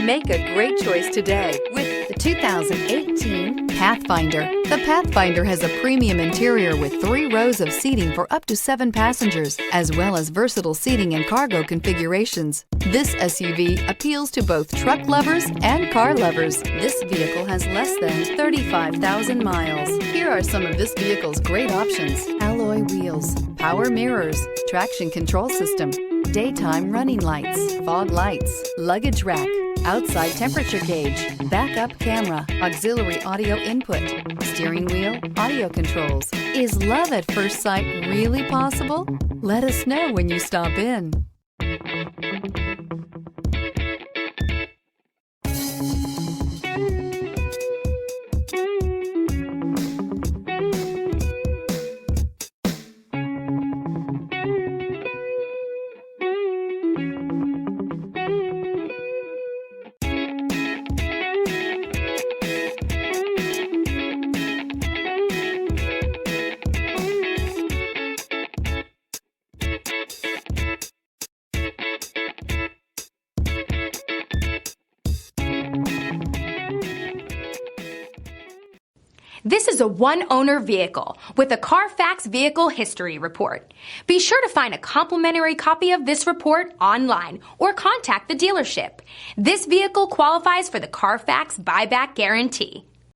Make a great choice today with the 2018 Pathfinder. The Pathfinder has a premium interior with 3 rows of seating for up to 7 passengers, as well as versatile seating and cargo configurations. This SUV appeals to both truck lovers and car lovers. This vehicle has less than 35,000 miles. Here are some of this vehicle's great options: alloy wheels, power mirrors, traction control system, daytime running lights, fog lights, luggage rack, outside temperature gauge, backup camera, auxiliary audio input, steering wheel audio controls. Is love at first sight really possible? Let us know when you stop in. This is a one-owner vehicle with a Carfax Vehicle History Report. Be sure to find a complimentary copy of this report online or contact the dealership. This vehicle qualifies for the Carfax Buyback Guarantee.